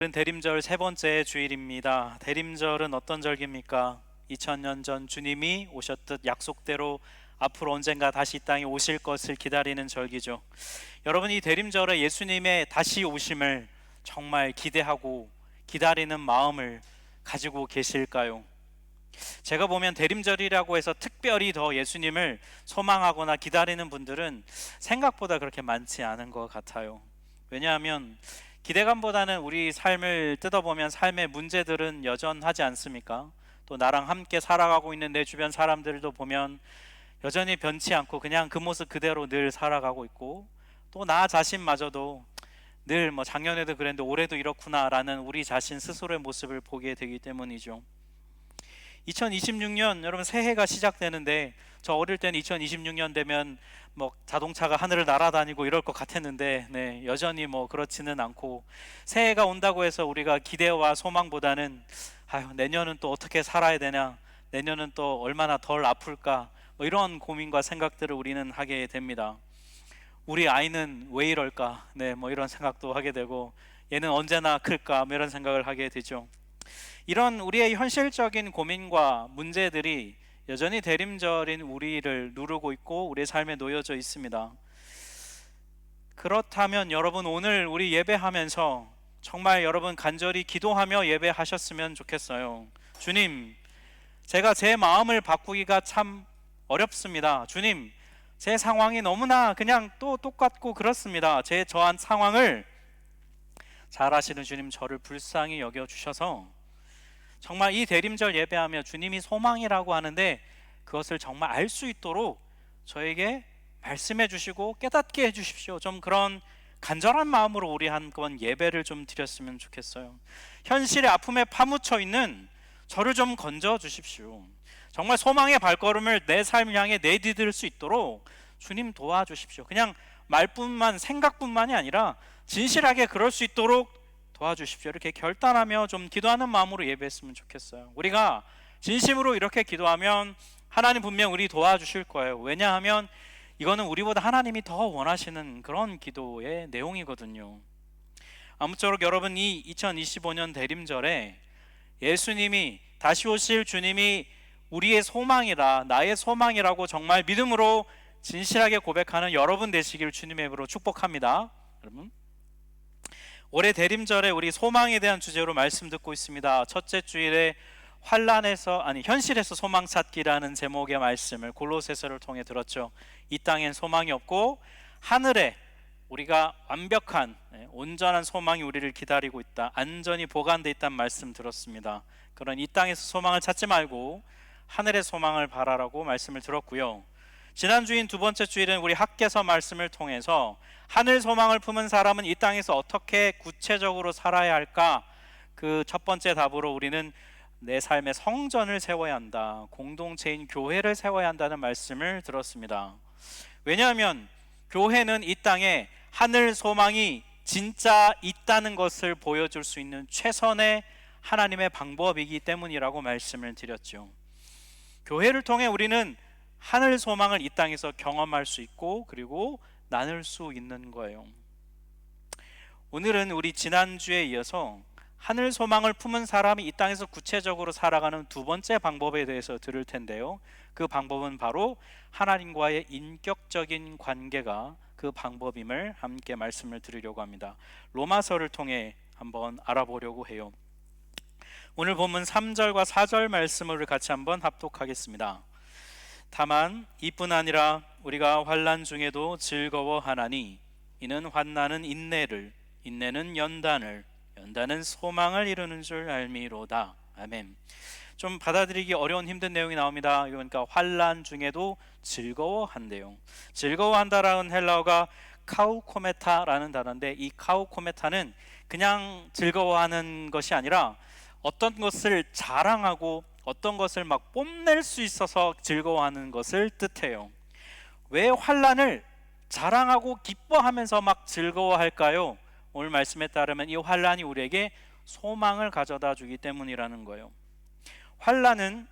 오늘은 대림절 세 번째 주일입니다. 대림절은 어떤 절기입니까? 2000년 전 주님이 오셨듯 약속대로 앞으로 언젠가 다시 이 땅에 오실 것을 기다리는 절기죠. 여러분, 이 대림절에 예수님의 다시 오심을 정말 기대하고 기다리는 마음을 가지고 계실까요? 제가 보면 대림절이라고 해서 특별히 더 예수님을 소망하거나 기다리는 분들은 생각보다 그렇게 많지 않은 것 같아요. 왜냐하면 기대감보다는 우리 삶을 뜯어보면 삶의 문제들은 여전하지 않습니까? 또 나랑 함께 살아가고 있는 내 주변 사람들도 보면 여전히 변치 않고 그냥 그 모습 그대로 늘 살아가고 있고, 또 나 자신마저도 늘 작년에도 그랬는데 올해도 이렇구나라는 우리 자신 스스로의 모습을 보게 되기 때문이죠. 2026년 여러분 새해가 시작되는데, 저 어릴 때는 2026년 되면 자동차가 하늘을 날아다니고 이럴 것 같았는데 여전히 그렇지는 않고, 새해가 온다고 해서 우리가 기대와 소망보다는 내년은 또 어떻게 살아야 되냐, 내년은 또 얼마나 덜 아플까, 이런 고민과 생각들을 우리는 하게 됩니다. 우리 아이는 왜 이럴까, 이런 생각도 하게 되고, 얘는 언제나 클까, 이런 생각을 하게 되죠. 이런 우리의 현실적인 고민과 문제들이 여전히 대림절인 우리를 누르고 있고 우리의 삶에 놓여져 있습니다. 그렇다면 여러분, 오늘 우리 예배하면서 정말 여러분 간절히 기도하며 예배하셨으면 좋겠어요. 주님, 제가 제 마음을 바꾸기가 참 어렵습니다. 주님, 제 상황이 너무나 그냥 또 똑같고 그렇습니다. 제 저한 상황을 잘 아시는 주님, 저를 불쌍히 여겨주셔서 정말 이 대림절 예배하며 주님이 소망이라고 하는데 그것을 정말 알 수 있도록 저에게 말씀해 주시고 깨닫게 해 주십시오. 좀 그런 간절한 마음으로 우리 한번 예배를 좀 드렸으면 좋겠어요. 현실의 아픔에 파묻혀 있는 저를 좀 건져 주십시오. 정말 소망의 발걸음을 내 삶을 향해 내디딜 수 있도록 주님 도와주십시오. 그냥 말뿐만, 생각뿐만이 아니라 진실하게 그럴 수 있도록 도와주십시오. 이렇게 결단하며 좀 기도하는 마음으로 예배했으면 좋겠어요. 우리가 진심으로 이렇게 기도하면 하나님 분명 우리 도와주실 거예요. 왜냐하면 이거는 우리보다 하나님이 더 원하시는 그런 기도의 내용이거든요. 아무쪼록 여러분, 이 2025년 대림절에 예수님이, 다시 오실 주님이 우리의 소망이라, 나의 소망이라고 정말 믿음으로 진실하게 고백하는 여러분 되시길 주님의 이름으로 축복합니다. 여러분, 올해 대림절에 우리 소망에 대한 주제로 말씀 듣고 있습니다. 첫째 주일에 현실에서 소망 찾기라는 제목의 말씀을 골로새서를 통해 들었죠. 이 땅엔 소망이 없고 하늘에 우리가 완벽한 온전한 소망이 우리를 기다리고 있다, 안전히 보관되어 있다는 말씀 들었습니다. 그런 이 땅에서 소망을 찾지 말고 하늘의 소망을 바라라고 말씀을 들었고요. 지난 주인 두 번째 주일은 우리 학개서 말씀을 통해서 하늘 소망을 품은 사람은 이 땅에서 어떻게 구체적으로 살아야 할까, 그 첫 번째 답으로 우리는 내 삶의 성전을 세워야 한다, 공동체인 교회를 세워야 한다는 말씀을 들었습니다. 왜냐하면 교회는 이 땅에 하늘 소망이 진짜 있다는 것을 보여줄 수 있는 최선의 하나님의 방법이기 때문이라고 말씀을 드렸죠. 교회를 통해 우리는 하늘 소망을 이 땅에서 경험할 수 있고 그리고 나눌 수 있는 거예요. 오늘은 우리 지난주에 이어서 하늘 소망을 품은 사람이 이 땅에서 구체적으로 살아가는 두 번째 방법에 대해서 들을 텐데요. 그 방법은 바로 하나님과의 인격적인 관계가 그 방법임을 함께 말씀을 드리려고 합니다. 로마서를 통해 한번 알아보려고 해요. 오늘 본문 3절과 4절 말씀을 같이 한번 합독하겠습니다. 다만 이뿐 아니라 우리가 환난 중에도 즐거워하나니 이는 환난은 인내를, 인내는 연단을, 연단은 소망을 이루는 줄 알미로다. 아멘. 좀 받아들이기 어려운 힘든 내용이 나옵니다. 그러니까 환난 중에도 즐거워한대요. 즐거워한다라는 헬라어가 카우코메타라는 단어인데, 이 카우코메타는 그냥 즐거워하는 것이 아니라 어떤 것을 자랑하고 어떤 것을 뽐낼 수 있어서 즐거워하는 것을 뜻해요. 왜 환난을 자랑하고 기뻐하면서 즐거워할까요? 오늘 말씀에 따르면 이 환난이 우리에게 소망을 가져다 주기 때문이라는 거예요. 환난은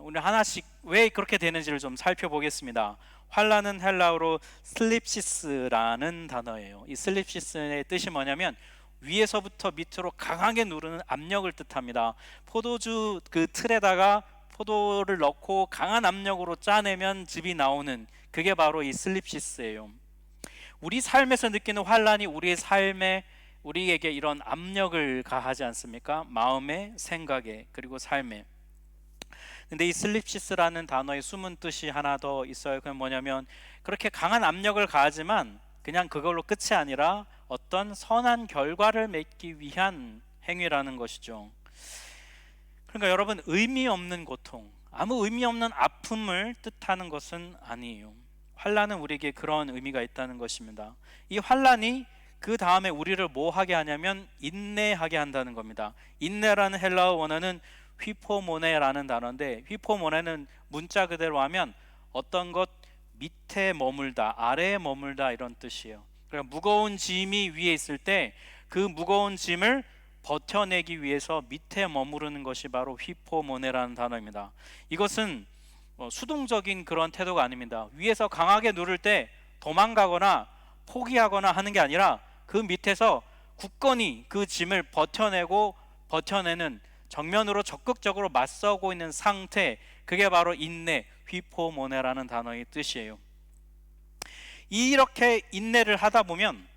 오늘 하나씩 왜 그렇게 되는지를 좀 살펴보겠습니다. 환난은 헬라어로 슬립시스라는 단어예요. 이 슬립시스의 뜻이 뭐냐면 위에서부터 밑으로 강하게 누르는 압력을 뜻합니다. 포도주 그 틀에다가 포도를 넣고 강한 압력으로 짜내면 즙이 나오는, 그게 바로 이 슬립시스예요. 우리 삶에서 느끼는 환란이 우리의 삶에, 우리에게 이런 압력을 가하지 않습니까? 마음에, 생각에, 그리고 삶에. 근데 이 슬립시스라는 단어의 숨은 뜻이 하나 더 있어요. 그건 뭐냐면, 그렇게 강한 압력을 가하지만 그냥 그걸로 끝이 아니라 어떤 선한 결과를 맺기 위한 행위라는 것이죠. 그러니까 여러분, 의미 없는 고통, 아무 의미 없는 아픔을 뜻하는 것은 아니에요. 환란은 우리에게 그런 의미가 있다는 것입니다. 이 환란이 그 다음에 우리를 뭐 하게 하냐면 인내하게 한다는 겁니다. 인내라는 헬라어 원어는 휘포모네라는 단어인데, 휘포모네는 문자 그대로 하면 어떤 것 밑에 머물다, 아래에 머물다, 이런 뜻이에요. 그러니까 무거운 짐이 위에 있을 때 그 무거운 짐을 버텨내기 위해서 밑에 머무르는 것이 바로 휘포모네라는 단어입니다. 이것은 수동적인 그런 태도가 아닙니다. 위에서 강하게 누를 때 도망가거나 포기하거나 하는 게 아니라 그 밑에서 굳건히 그 짐을 버텨내는, 정면으로 적극적으로 맞서고 있는 상태, 그게 바로 인내, 휘포모네라는 단어의 뜻이에요. 이렇게 인내를 하다 보면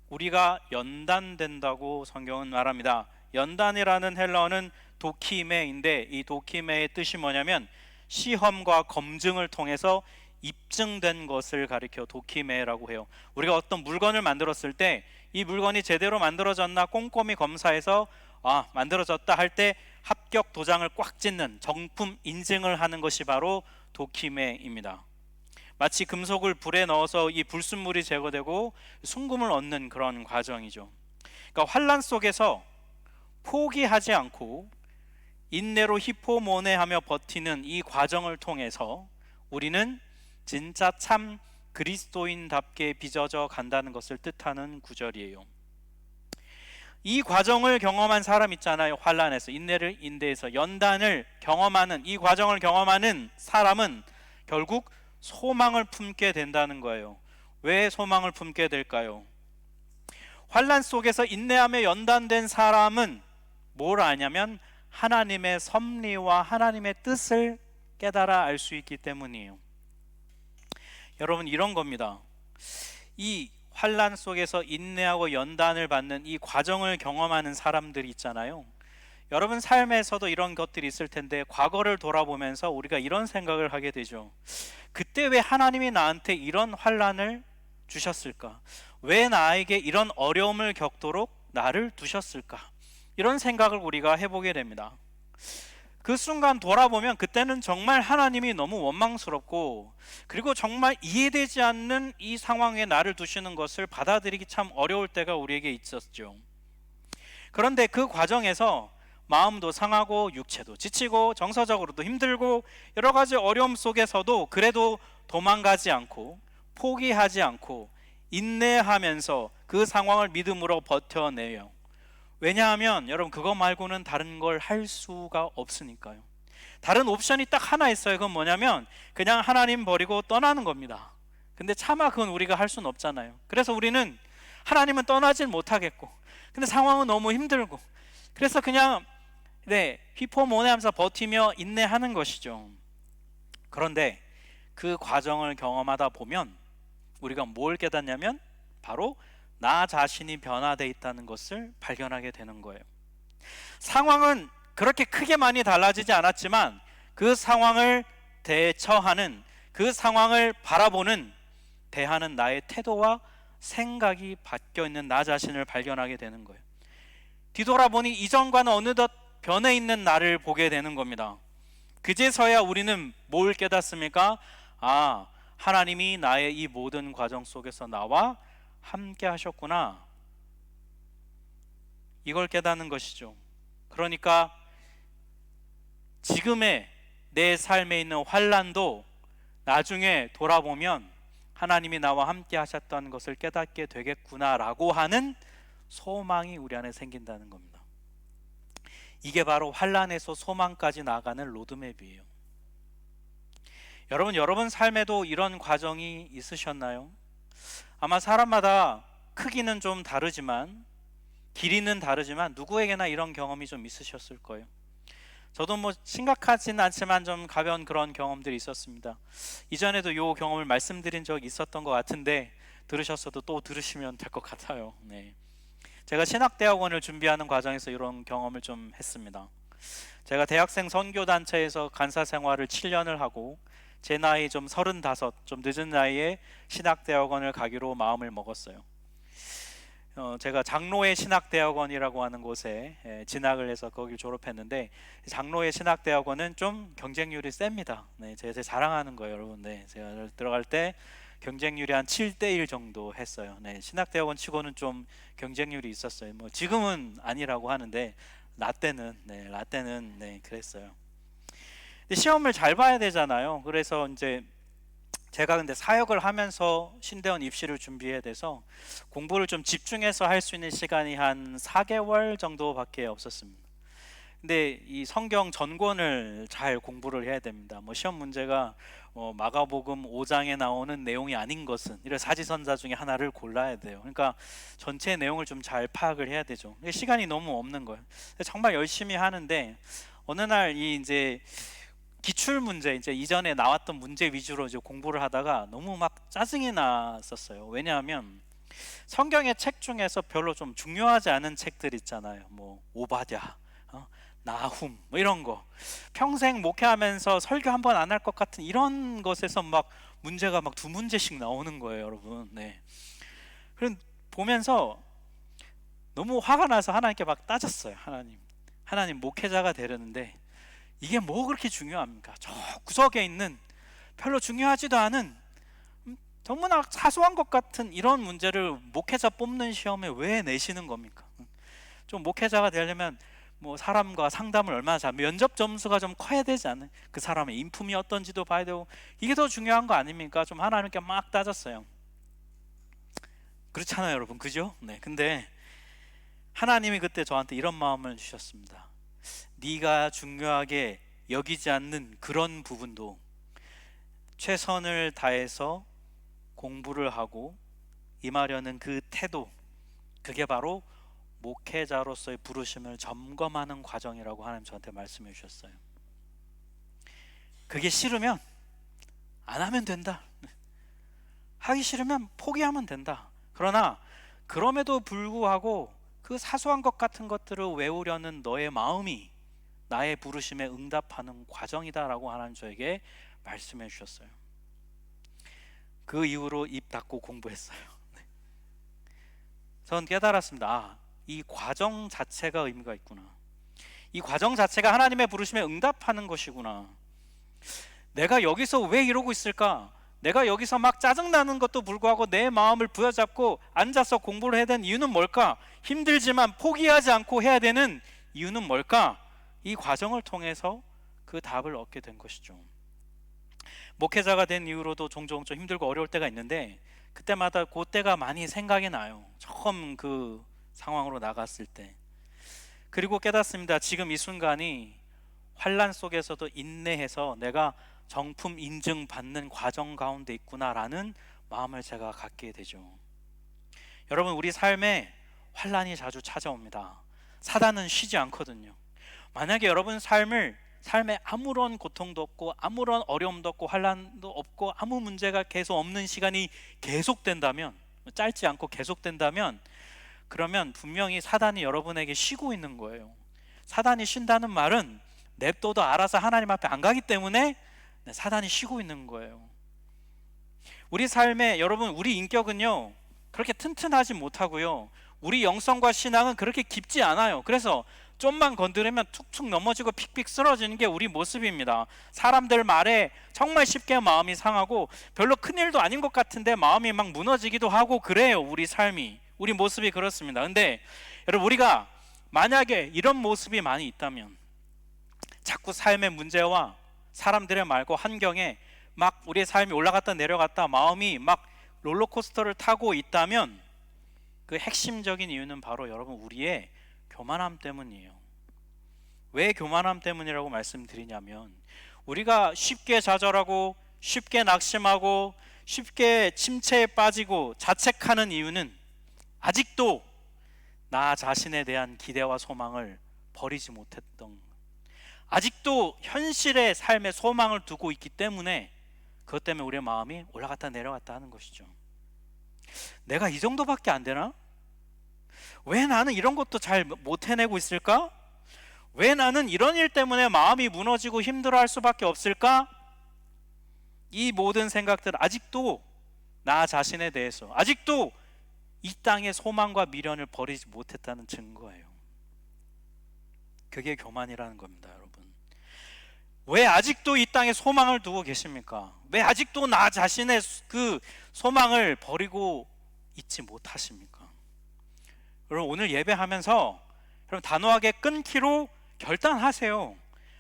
우리가 연단된다고 성경은 말합니다. 연단이라는 헬라어는 도키메인데, 이 도키메의 뜻이 뭐냐면 시험과 검증을 통해서 입증된 것을 가리켜 도키메라고 해요. 우리가 어떤 물건을 만들었을 때 이 물건이 제대로 만들어졌나 꼼꼼히 검사해서 만들어졌다 할 때 합격 도장을 꽉 찍는 정품 인증을 하는 것이 바로 도키메입니다. 마치 금속을 불에 넣어서 이 불순물이 제거되고 순금을 얻는 그런 과정이죠. 그러니까 환란 속에서 포기하지 않고 인내로 히포모네하며 버티는 이 과정을 통해서 우리는 진짜 참 그리스도인답게 빚어져 간다는 것을 뜻하는 구절이에요. 이 과정을 경험한 사람 있잖아요. 환란에서, 인내에서 연단을 경험하는, 이 과정을 경험하는 사람은 결국 소망을 품게 된다는 거예요. 왜 소망을 품게 될까요? 환란 속에서 인내하며 연단된 사람은 뭘 아냐면 하나님의 섭리와 하나님의 뜻을 깨달아 알 수 있기 때문이에요. 여러분, 이런 겁니다. 이 환란 속에서 인내하고 연단을 받는 이 과정을 경험하는 사람들이 있잖아요. 여러분 삶에서도 이런 것들이 있을 텐데, 과거를 돌아보면서 우리가 이런 생각을 하게 되죠. 그때 왜 하나님이 나한테 이런 환란을 주셨을까? 왜 나에게 이런 어려움을 겪도록 나를 두셨을까? 이런 생각을 우리가 해보게 됩니다. 그 순간 돌아보면 그때는 정말 하나님이 너무 원망스럽고, 그리고 정말 이해되지 않는 이 상황에 나를 두시는 것을 받아들이기 참 어려울 때가 우리에게 있었죠. 그런데 그 과정에서 마음도 상하고 육체도 지치고 정서적으로도 힘들고 여러 가지 어려움 속에서도 그래도 도망가지 않고 포기하지 않고 인내하면서 그 상황을 믿음으로 버텨내요. 왜냐하면 여러분, 그거 말고는 다른 걸 할 수가 없으니까요. 다른 옵션이 딱 하나 있어요. 그건 뭐냐면 그냥 하나님 버리고 떠나는 겁니다. 근데 차마 그건 우리가 할 수는 없잖아요. 그래서 우리는 하나님은 떠나질 못하겠고, 근데 상황은 너무 힘들고, 그래서 그냥 휘포모네하면서 버티며 인내하는 것이죠. 그런데 그 과정을 경험하다 보면 우리가 뭘 깨닫냐면 바로 나 자신이 변화되어 있다는 것을 발견하게 되는 거예요. 상황은 그렇게 크게 많이 달라지지 않았지만 그 상황을 대처하는, 그 상황을 바라보는, 대하는 나의 태도와 생각이 바뀌어 있는 나 자신을 발견하게 되는 거예요. 뒤돌아보니 이전과는 어느덧 변해 있는 나를 보게 되는 겁니다. 그제서야 우리는 뭘 깨닫습니까? 하나님이 나의 이 모든 과정 속에서 나와 함께 하셨구나, 이걸 깨닫는 것이죠. 그러니까 지금의 내 삶에 있는 환란도 나중에 돌아보면 하나님이 나와 함께 하셨다는 것을 깨닫게 되겠구나라고 하는 소망이 우리 안에 생긴다는 겁니다. 이게 바로 환란에서 소망까지 나아가는 로드맵이에요. 여러분 삶에도 이런 과정이 있으셨나요? 아마 사람마다 크기는 좀 다르지만 길이는 다르지만 누구에게나 이런 경험이 좀 있으셨을 거예요. 저도 뭐 심각하진 않지만 좀 가벼운 그런 경험들이 있었습니다. 이전에도 이 경험을 말씀드린 적이 있었던 것 같은데 들으셨어도 또 들으시면 될 것 같아요. 네. 제가 신학대학원을 준비하는 과정에서 이런 경험을 좀 했습니다. 제가 대학생 선교단체에서 간사 생활을 7년을 하고 제 나이 좀 35, 좀 늦은 나이에 신학대학원을 가기로 마음을 먹었어요. 제가 장로의 신학대학원이라고 하는 곳에 진학을 해서 거기를 졸업했는데, 장로의 신학대학원은 좀 경쟁률이 셉니다. 네, 제가 자랑하는 거예요, 여러분. 네, 제가 들어갈 때 경쟁률이 한 7대1 정도 했어요. 네, 신학대학원 치고는 좀 경쟁률이 있었어요. 뭐 지금은 아니라고 하는데 라떼는 네, 그랬어요. 근데 시험을 잘 봐야 되잖아요. 그래서 이제 제가 근데 사역을 하면서 신대원 입시를 준비해야 돼서 공부를 좀 집중해서 할 수 있는 시간이 한 4개월 정도밖에 없었습니다. 근데 이 성경 전권을 잘 공부를 해야 됩니다. 뭐 시험 문제가 마가복음 5장에 나오는 내용이 아닌 것은, 이런 사지선자 중에 하나를 골라야 돼요. 그러니까 전체 내용을 좀 잘 파악을 해야 되죠. 시간이 너무 없는 거예요. 정말 열심히 하는데 어느 날 이 이제 기출 문제, 이제 이전에 나왔던 문제 위주로 이제 공부를 하다가 너무 막 짜증이 났었어요. 왜냐하면 성경의 책 중에서 별로 좀 중요하지 않은 책들 있잖아요. 뭐 오바댜, 나훔, 뭐 이런 거. 평생 목회하면서 설교 한 번 안 할 것 같은 이런 것에서 막 문제가 막 2문제씩 나오는 거예요, 여러분. 네. 그럼 보면서 너무 화가 나서 하나님께 막 따졌어요. 하나님 목회자가 되려는데 이게 뭐 그렇게 중요합니까? 저 구석에 있는 별로 중요하지도 않은 너무나 사소한 것 같은 이런 문제를 목회자 뽑는 시험에 왜 내시는 겁니까? 좀 목회자가 되려면 뭐 사람과 상담을 얼마나 잘, 면접 점수가 좀 커야 되지 않나요? 그 사람의 인품이 어떤지도 봐야 되고, 이게 더 중요한 거 아닙니까? 좀 하나님께 막 따졌어요. 그렇잖아요, 여러분, 그죠? 네. 근데 하나님이 그때 저한테 이런 마음을 주셨습니다. 네가 중요하게 여기지 않는 그런 부분도 최선을 다해서 공부를 하고 임하려는 그 태도, 그게 바로 목회자로서의 부르심을 점검하는 과정이라고 하나님 저한테 말씀해 주셨어요. 그게 싫으면 안 하면 된다. 하기 싫으면 포기하면 된다. 그러나 그럼에도 불구하고 그 사소한 것 같은 것들을 외우려는 너의 마음이 나의 부르심에 응답하는 과정이다라고 하나님 저에게 말씀해 주셨어요. 그 이후로 입 닫고 공부했어요. 전 깨달았습니다. 이 과정 자체가 의미가 있구나. 이 과정 자체가 하나님의 부르심에 응답하는 것이구나. 내가 여기서 왜 이러고 있을까? 내가 여기서 막 짜증나는 것도 불구하고 내 마음을 부여잡고 앉아서 공부를 해야 되는 이유는 뭘까? 힘들지만 포기하지 않고 해야 되는 이유는 뭘까? 이 과정을 통해서 그 답을 얻게 된 것이죠. 목회자가 된 이후로도 종종 좀 힘들고 어려울 때가 있는데 그때마다 그때가 많이 생각이 나요. 처음 그 상황으로 나갔을 때. 그리고 깨닫습니다. 지금 이 순간이 환난 속에서도 인내해서 내가 정품 인증받는 과정 가운데 있구나라는 마음을 제가 갖게 되죠. 여러분, 우리 삶에 환난이 자주 찾아옵니다. 사단은 쉬지 않거든요. 만약에 여러분 삶에 아무런 고통도 없고 아무런 어려움도 없고 환난도 없고 아무 문제가 계속 없는 시간이 계속된다면, 짧지 않고 계속된다면, 그러면 분명히 사단이 여러분에게 쉬고 있는 거예요. 사단이 쉰다는 말은 냅둬도 알아서 하나님 앞에 안 가기 때문에 사단이 쉬고 있는 거예요. 우리 삶에 여러분, 우리 인격은요 그렇게 튼튼하지 못하고요, 우리 영성과 신앙은 그렇게 깊지 않아요. 그래서 좀만 건드리면 툭툭 넘어지고 픽픽 쓰러지는 게 우리 모습입니다. 사람들 말에 정말 쉽게 마음이 상하고 별로 큰일도 아닌 것 같은데 마음이 막 무너지기도 하고 그래요. 우리 삶이, 우리 모습이 그렇습니다. 근데 여러분, 우리가 만약에 이런 모습이 많이 있다면, 자꾸 삶의 문제와 사람들의 말과 환경에 막 우리의 삶이 올라갔다 내려갔다 마음이 막 롤러코스터를 타고 있다면, 그 핵심적인 이유는 바로 여러분 우리의 교만함 때문이에요. 왜 교만함 때문이라고 말씀드리냐면, 우리가 쉽게 좌절하고 쉽게 낙심하고 쉽게 침체에 빠지고 자책하는 이유는 아직도 나 자신에 대한 기대와 소망을 버리지 못했던, 아직도 현실의 삶의 소망을 두고 있기 때문에 그것 때문에 우리의 마음이 올라갔다 내려갔다 하는 것이죠. 내가 이 정도밖에 안 되나? 왜 나는 이런 것도 잘 못 해내고 있을까? 왜 나는 이런 일 때문에 마음이 무너지고 힘들어할 수밖에 없을까? 이 모든 생각들, 아직도 나 자신에 대해서, 아직도 이 땅의 소망과 미련을 버리지 못했다는 증거예요. 그게 교만이라는 겁니다, 여러분. 왜 아직도 이 땅에 소망을 두고 계십니까? 왜 아직도 나 자신의 그 소망을 버리고 있지 못하십니까? 여러분, 오늘 예배하면서 여러분 단호하게 끊기로 결단하세요.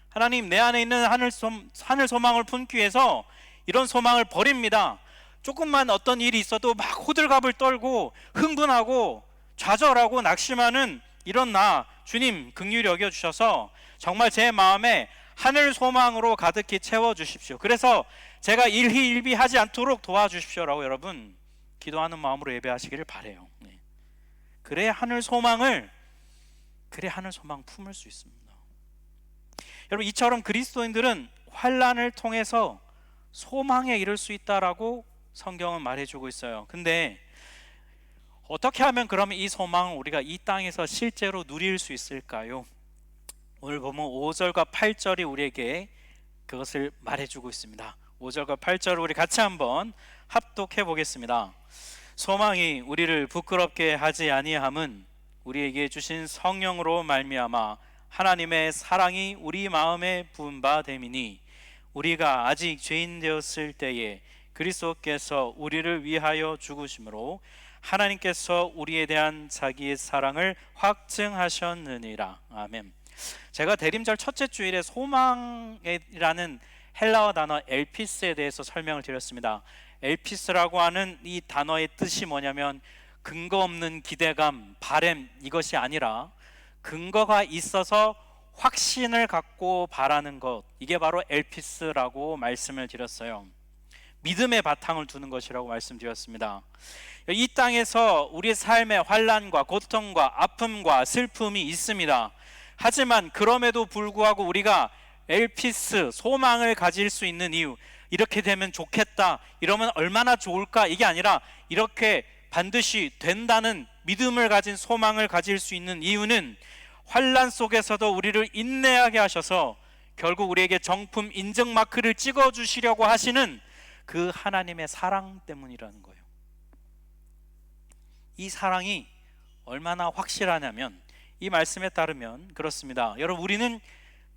하나님, 내 안에 있는 하늘 소망을 품기 위해서 이런 소망을 버립니다. 조금만 어떤 일이 있어도 막 호들갑을 떨고 흥분하고 좌절하고 낙심하는 이런 나, 주님 긍휼히 여겨주셔서 정말 제 마음에 하늘 소망으로 가득히 채워주십시오. 그래서 제가 일희일비하지 않도록 도와주십시오라고 여러분 기도하는 마음으로 예배하시기를 바라요. 그래야 하늘 소망 품을 수 있습니다. 여러분, 이처럼 그리스도인들은 환난을 통해서 소망에 이를 수 있다라고 성경은 말해주고 있어요. 근데 어떻게 하면 그러면 이 소망을 우리가 이 땅에서 실제로 누릴 수 있을까요? 오늘 보면 5절과 8절이 우리에게 그것을 말해주고 있습니다. 5절과 8절을 우리 같이 한번 합독해 보겠습니다. 소망이 우리를 부끄럽게 하지 아니함은 우리에게 주신 성령으로 말미암아 하나님의 사랑이 우리 마음에 부은 바 됨이니, 우리가 아직 죄인 되었을 때에 그리스도께서 우리를 위하여 죽으심으로 하나님께서 우리에 대한 자기의 사랑을 확증하셨느니라. 아멘. 제가 대림절 첫째 주일에 소망이라는 헬라어 단어 엘피스에 대해서 설명을 드렸습니다. 엘피스라고 하는 이 단어의 뜻이 뭐냐면 근거 없는 기대감, 바램, 이것이 아니라 근거가 있어서 확신을 갖고 바라는 것, 이게 바로 엘피스라고 말씀을 드렸어요. 믿음의 바탕을 두는 것이라고 말씀드렸습니다. 이 땅에서 우리 삶의 환난과 고통과 아픔과 슬픔이 있습니다. 하지만 그럼에도 불구하고 우리가 엘피스, 소망을 가질 수 있는 이유, 이렇게 되면 좋겠다, 이러면 얼마나 좋을까, 이게 아니라 이렇게 반드시 된다는 믿음을 가진 소망을 가질 수 있는 이유는 환난 속에서도 우리를 인내하게 하셔서 결국 우리에게 정품 인증 마크를 찍어주시려고 하시는 그 하나님의 사랑 때문이라는 거예요. 이 사랑이 얼마나 확실하냐면 이 말씀에 따르면 그렇습니다. 여러분, 우리는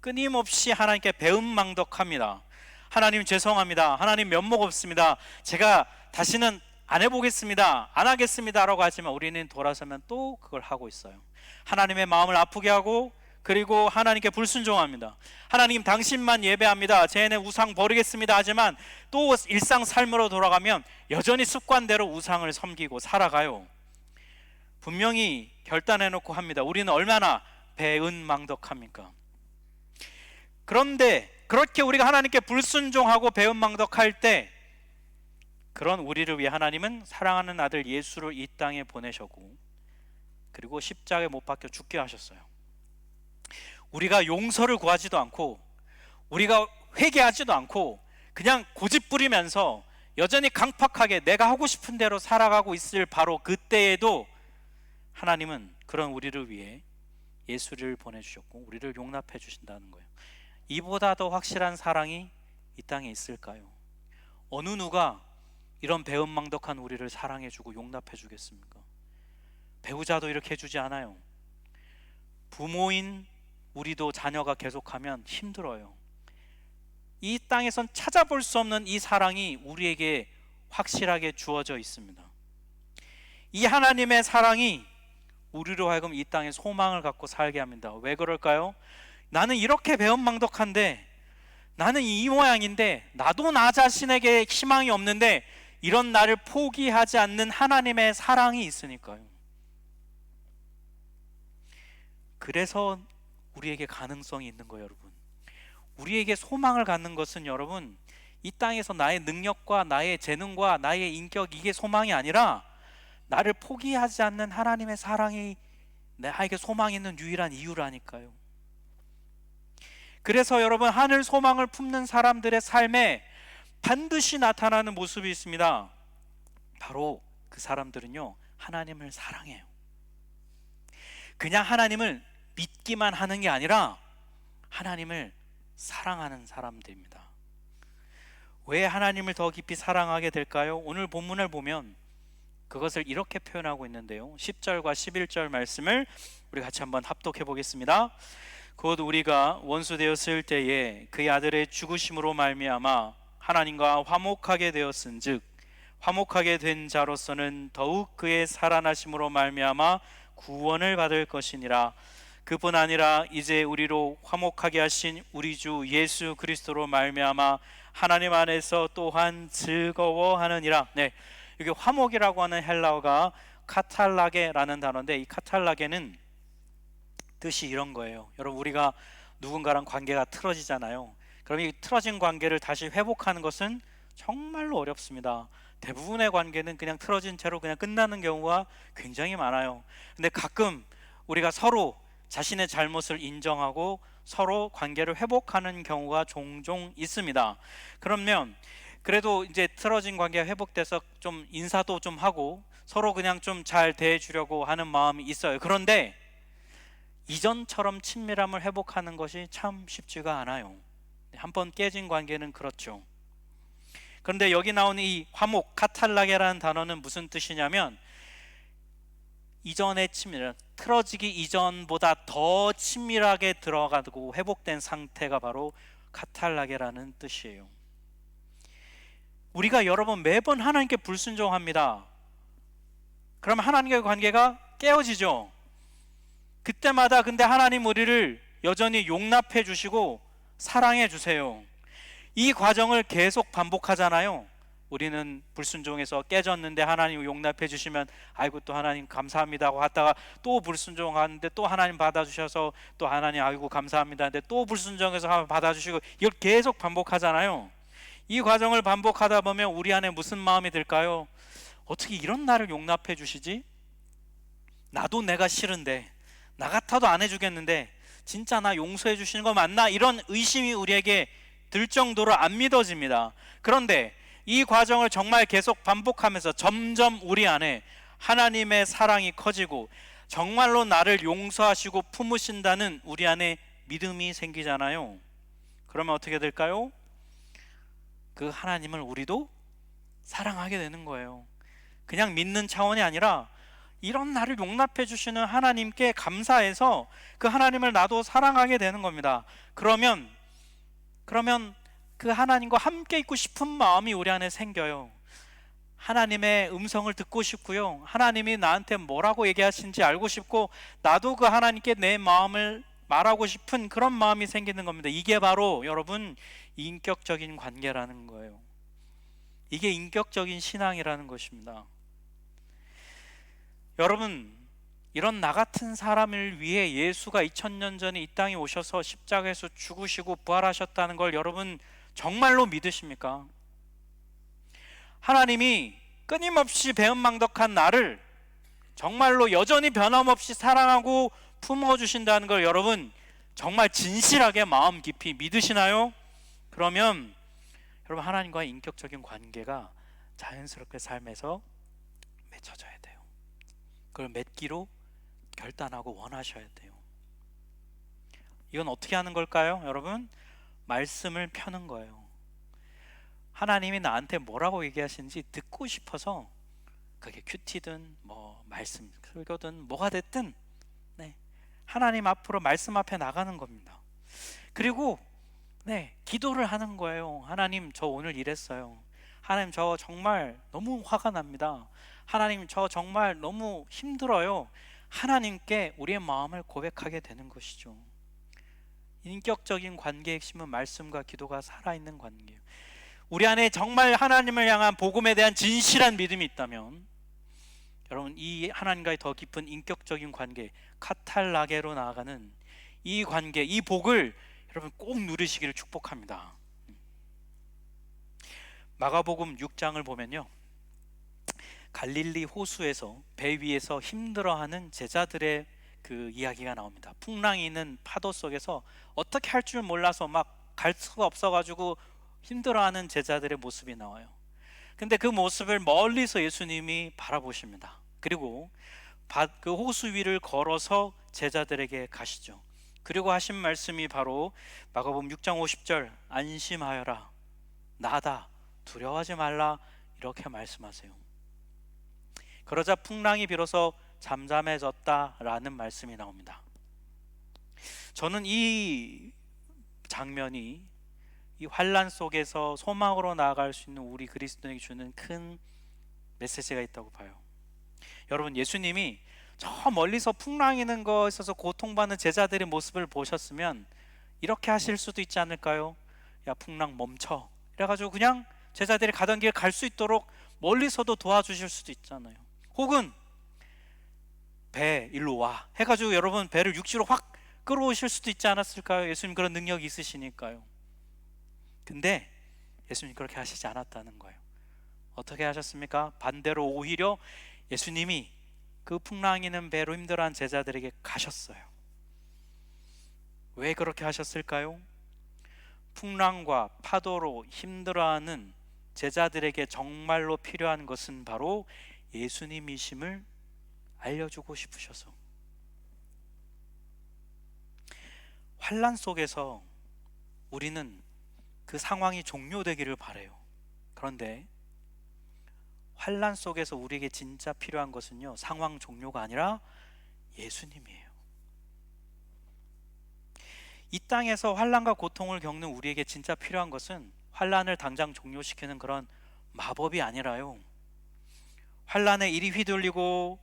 끊임없이 하나님께 배은망덕합니다. 하나님 죄송합니다. 하나님 면목 없습니다. 제가 다시는 안 해보겠습니다. 안 하겠습니다 라고 하지만 우리는 돌아서면 또 그걸 하고 있어요. 하나님의 마음을 아프게 하고, 그리고 하나님께 불순종합니다. 하나님 당신만 예배합니다, 쟤네 우상 버리겠습니다 하지만 또 일상 삶으로 돌아가면 여전히 습관대로 우상을 섬기고 살아가요. 분명히 결단해놓고 합니다. 우리는 얼마나 배은망덕합니까? 그런데 그렇게 우리가 하나님께 불순종하고 배은망덕할 때, 그런 우리를 위해 하나님은 사랑하는 아들 예수를 이 땅에 보내셨고, 그리고 십자가에 못 박혀 죽게 하셨어요. 우리가 용서를 구하지도 않고, 우리가 회개하지도 않고, 그냥 고집부리면서 여전히 강팍하게 내가 하고 싶은 대로 살아가고 있을 바로 그때에도 하나님은 그런 우리를 위해 예수를 보내주셨고 우리를 용납해 주신다는 거예요. 이보다 더 확실한 사랑이 이 땅에 있을까요? 어느 누가 이런 배은망덕한 우리를 사랑해주고 용납해 주겠습니까? 배우자도 이렇게 해주지 않아요. 부모인 우리도 자녀가 계속하면 힘들어요. 이 땅에선 찾아볼 수 없는 이 사랑이 우리에게 확실하게 주어져 있습니다. 이 하나님의 사랑이 우리로 하여금 이 땅에 소망을 갖고 살게 합니다. 왜 그럴까요? 나는 이렇게 배은망덕한데, 나는 이 모양인데, 나도 나 자신에게 희망이 없는데 이런 나를 포기하지 않는 하나님의 사랑이 있으니까요. 그래서 우리에게 가능성이 있는 거예요, 여러분. 우리에게 소망을 갖는 것은 여러분, 이 땅에서 나의 능력과 나의 재능과 나의 인격, 이게 소망이 아니라 나를 포기하지 않는 하나님의 사랑이 나에게 소망이 있는 유일한 이유라니까요. 그래서 여러분, 하늘 소망을 품는 사람들의 삶에 반드시 나타나는 모습이 있습니다. 바로 그 사람들은요, 하나님을 사랑해요. 그냥 하나님을 믿기만 하는 게 아니라 하나님을 사랑하는 사람들입니다. 왜 하나님을 더 깊이 사랑하게 될까요? 오늘 본문을 보면 그것을 이렇게 표현하고 있는데요, 10절과 11절 말씀을 우리 같이 한번 합독해 보겠습니다. 곧 우리가 원수 되었을 때에 그의 아들의 죽으심으로 말미암아 하나님과 화목하게 되었은즉 화목하게 된 자로서는 더욱 그의 살아나심으로 말미암아 구원을 받을 것이니라. 그뿐 아니라 이제 우리로 화목하게 하신 우리 주 예수 그리스도로 말미암아 하나님 안에서 또한 즐거워하느니라. 네, 이게 화목이라고 하는 헬라어가 카탈라게라는 단어인데, 이 카탈라게는 뜻이 이런 거예요. 여러분, 우리가 누군가랑 관계가 틀어지잖아요. 그럼 이 틀어진 관계를 다시 회복하는 것은 정말로 어렵습니다. 대부분의 관계는 그냥 틀어진 채로 그냥 끝나는 경우가 굉장히 많아요. 근데 가끔 우리가 서로 자신의 잘못을 인정하고 서로 관계를 회복하는 경우가 종종 있습니다. 그러면 그래도 이제 틀어진 관계가 회복돼서 좀 인사도 좀 하고 서로 그냥 좀 잘 대해주려고 하는 마음이 있어요. 그런데 이전처럼 친밀함을 회복하는 것이 참 쉽지가 않아요. 한번 깨진 관계는 그렇죠. 그런데 여기 나오는 이 화목, 카탈라게라는 단어는 무슨 뜻이냐면, 이전의 친밀함, 틀어지기 이전보다 더 친밀하게 들어가고 회복된 상태가 바로 카탈라게라는 뜻이에요. 우리가 여러분 매번 하나님께 불순종합니다. 그럼 하나님과의 관계가 깨어지죠. 그때마다 근데 하나님 우리를 여전히 용납해 주시고 사랑해 주세요. 이 과정을 계속 반복하잖아요. 우리는 불순종해서 깨졌는데 하나님 용납해 주시면 아이고 또 하나님 감사합니다 하고 하다가 또 불순종하는데 또 하나님 받아주셔서 또 하나님 아이고 감사합니다 하는데 또 불순종해서 받아주시고, 이걸 계속 반복하잖아요. 이 과정을 반복하다 보면 우리 안에 무슨 마음이 들까요? 어떻게 이런 나를 용납해 주시지? 나도 내가 싫은데, 나 같아도 안 해주겠는데 진짜 나 용서해 주시는 거 맞나? 이런 의심이 우리에게 들 정도로 안 믿어집니다. 그런데 이 과정을 정말 계속 반복하면서 점점 우리 안에 하나님의 사랑이 커지고 정말로 나를 용서하시고 품으신다는 우리 안에 믿음이 생기잖아요. 그러면 어떻게 될까요? 그 하나님을 우리도 사랑하게 되는 거예요. 그냥 믿는 차원이 아니라 이런 나를 용납해 주시는 하나님께 감사해서 그 하나님을 나도 사랑하게 되는 겁니다. 그러면 그 하나님과 함께 있고 싶은 마음이 우리 안에 생겨요. 하나님의 음성을 듣고 싶고요, 하나님이 나한테 뭐라고 얘기하시는지 알고 싶고 나도 그 하나님께 내 마음을 말하고 싶은 그런 마음이 생기는 겁니다. 이게 바로 여러분 인격적인 관계라는 거예요. 이게 인격적인 신앙이라는 것입니다. 여러분, 이런 나 같은 사람을 위해 예수가 2000년 전에 이 땅에 오셔서 십자가에서 죽으시고 부활하셨다는 걸 여러분 정말로 믿으십니까? 하나님이 끊임없이 배은망덕한 나를 정말로 여전히 변함없이 사랑하고 품어주신다는 걸 여러분 정말 진실하게 마음 깊이 믿으시나요? 그러면 여러분 하나님과의 인격적인 관계가 자연스럽게 삶에서 맺혀져야 돼요. 그걸 맺기로 결단하고 원하셔야 돼요. 이건 어떻게 하는 걸까요? 여러분, 말씀을 펴는 거예요. 하나님이 나한테 뭐라고 얘기하시는지 듣고 싶어서, 그게 큐티든 뭐 말씀 설교든 뭐가 됐든 하나님 앞으로 말씀 앞에 나가는 겁니다. 그리고 기도를 하는 거예요. 하나님, 저 오늘 이랬어요. 하나님, 저 정말 너무 화가 납니다. 하나님, 저 정말 너무 힘들어요. 하나님께 우리의 마음을 고백하게 되는 것이죠. 인격적인 관계의 핵심은 말씀과 기도가 살아있는 관계예요. 우리 안에 정말 하나님을 향한 복음에 대한 진실한 믿음이 있다면 여러분, 이 하나님과의 더 깊은 인격적인 관계, 카탈라게로 나아가는 이 관계, 이 복을 여러분 꼭 누리시기를 축복합니다. 마가복음 6장을 보면요, 갈릴리 호수에서 배 위에서 힘들어하는 제자들의 그 이야기가 나옵니다. 풍랑이 있는 파도 속에서 어떻게 할 줄 몰라서 막 갈 수가 없어가지고 힘들어하는 제자들의 모습이 나와요. 근데 그 모습을 멀리서 예수님이 바라보십니다. 그리고 그 호수 위를 걸어서 제자들에게 가시죠. 그리고 하신 말씀이 바로 마가복음 6장 50절, 안심하여라, 나다, 두려워하지 말라, 이렇게 말씀하세요. 그러자 풍랑이 비로소 잠잠해졌다라는 말씀이 나옵니다. 저는 이 장면이 이 환난 속에서 소망으로 나아갈 수 있는 우리 그리스도인에게 주는 큰 메시지가 있다고 봐요. 여러분, 예수님이 저 멀리서 풍랑이 는 거에 있어서 고통받는 제자들의 모습을 보셨으면 이렇게 하실 수도 있지 않을까요? 야, 풍랑 멈춰, 이래가지고 그냥 제자들이 가던 길 갈 수 있도록 멀리서도 도와주실 수도 있잖아요. 혹은 배 일로 와 해가지고 여러분 배를 육지로 확 끌어오실 수도 있지 않았을까요? 예수님 그런 능력이 있으시니까요. 근데 예수님 그렇게 하시지 않았다는 거예요. 어떻게 하셨습니까? 반대로 오히려 예수님이 그 풍랑이는 배로 힘들어한 제자들에게 가셨어요. 왜 그렇게 하셨을까요? 풍랑과 파도로 힘들어하는 제자들에게 정말로 필요한 것은 바로 예수님이심을 알려주고 싶으셔서. 환난 속에서 우리는 그 상황이 종료되기를 바라요. 그런데 환난 속에서 우리에게 진짜 필요한 것은요, 상황 종료가 아니라 예수님이에요. 이 땅에서 환난과 고통을 겪는 우리에게 진짜 필요한 것은 환난을 당장 종료시키는 그런 마법이 아니라요, 환난에 이리 휘둘리고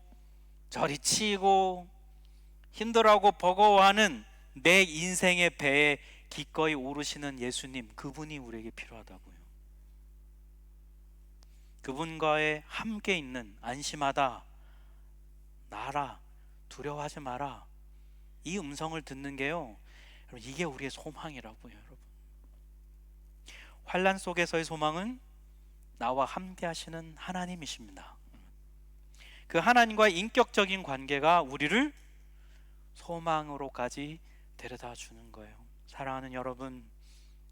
저리 치이고 힘들어하고 버거워하는 내 인생의 배에 기꺼이 오르시는 예수님, 그분이 우리에게 필요하다고요. 그분과의 함께 있는, 안심하다, 나라, 두려워하지 마라, 이 음성을 듣는 게요, 여러분, 이게 우리의 소망이라고요. 여러분, 환난 속에서의 소망은 나와 함께 하시는 하나님이십니다. 그 하나님과의 인격적인 관계가 우리를 소망으로까지 데려다 주는 거예요. 사랑하는 여러분,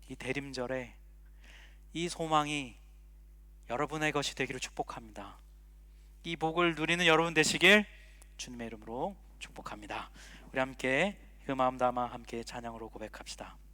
이 대림절에 이 소망이 여러분의 것이 되기를 축복합니다. 이 복을 누리는 여러분 되시길 주님의 이름으로 축복합니다. 우리 함께 그 마음 담아 함께 찬양으로 고백합시다.